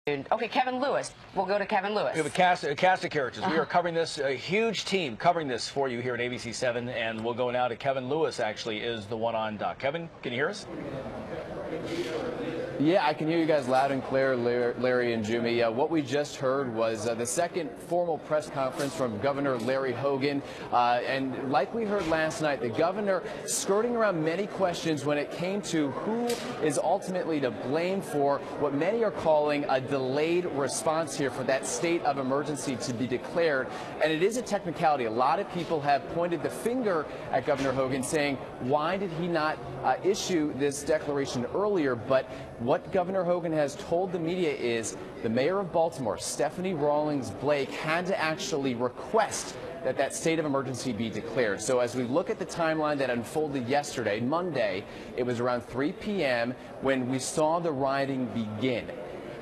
Okay, Kevin Lewis. We'll go to Kevin Lewis. We have a cast of characters. We are covering this, a huge team covering this for you here at ABC 7, and we'll go now to Kevin Lewis, actually, is the one on dock. Kevin, can you hear us? Yeah, I can hear you guys loud and clear, Larry and Jimmy. What we just heard was the second formal press conference from Governor Larry Hogan. And like we heard last night, the governor skirting around many questions when it came to who is ultimately to blame for what many are calling a delayed response here for that state of emergency to be declared. And it is a technicality. A lot of people have pointed the finger at Governor Hogan saying, why did he not issue this declaration earlier? But what Governor Hogan has told the media is the mayor of Baltimore, Stephanie Rawlings Blake, had to actually request that state of emergency be declared. So as we look at the timeline that unfolded yesterday, Monday, it was around 3 p.m. when we saw the rioting begin.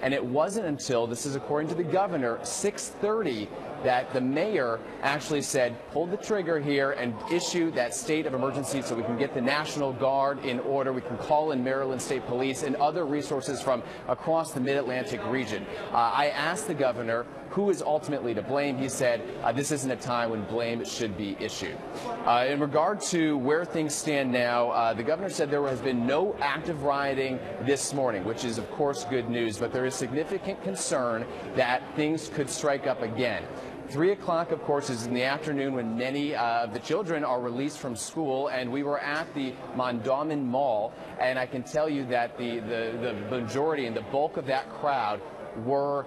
And it wasn't until, this is according to the governor, 6:30 that the mayor actually said, pull the trigger here and issue that state of emergency so we can get the National Guard in order. We can call in Maryland State Police and other resources from across the Mid-Atlantic region. I asked the governor who is ultimately to blame. He said this isn't a time when blame should be issued. In regard to where things stand now, the governor said there has been no active rioting this morning, which is, of course, good news, but there is significant concern that things could strike up again. 3 o'clock, of course, is in the afternoon when many of the children are released from school, and we were at the Mondawmin Mall, and I can tell you that the majority and the bulk of that crowd were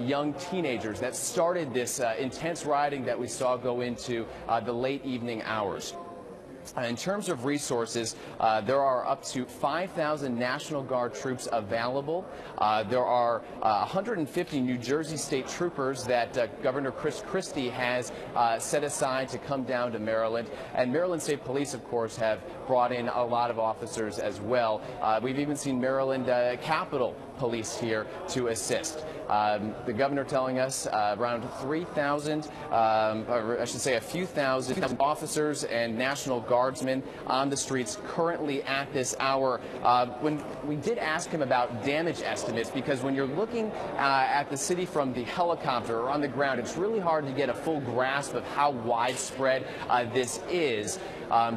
young teenagers that started this intense rioting that we saw go into the late evening hours. In terms of resources, there are up to 5,000 National Guard troops available. There are 150 New Jersey State troopers that Governor Chris Christie has set aside to come down to Maryland. And Maryland State Police, of course, have brought in a lot of officers as well. We've even seen Maryland Capitol Police here to assist. The governor telling us around 3,000, or I should say a few thousand officers and National Guardsmen on the streets currently at this hour. When we did ask him about damage estimates, because when you're looking at the city from the helicopter or on the ground, it's really hard to get a full grasp of how widespread this is.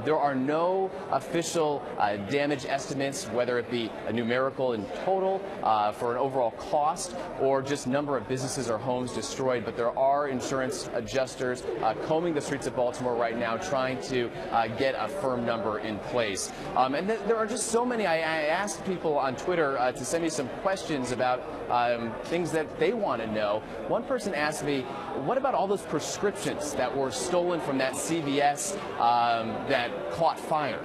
There are no official damage estimates, whether it be a numerical in total for an overall cost or just number of businesses or homes destroyed, but there are insurance adjusters combing the streets of Baltimore right now trying to get a firm number in place. And there are just so many. I asked people on Twitter to send me some questions about things that they want to know. One person asked me, what about all those prescriptions that were stolen from that CVS that caught fire?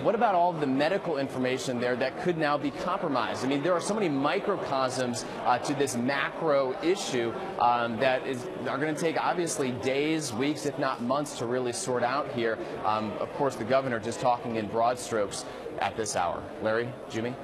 What about all of the medical information there that could now be compromised? I mean, there are so many microcosms to this macro issue that are going to take, obviously, days, weeks, if not months to really sort out here. Of course, the governor just talking in broad strokes at this hour. Larry, Jimmy?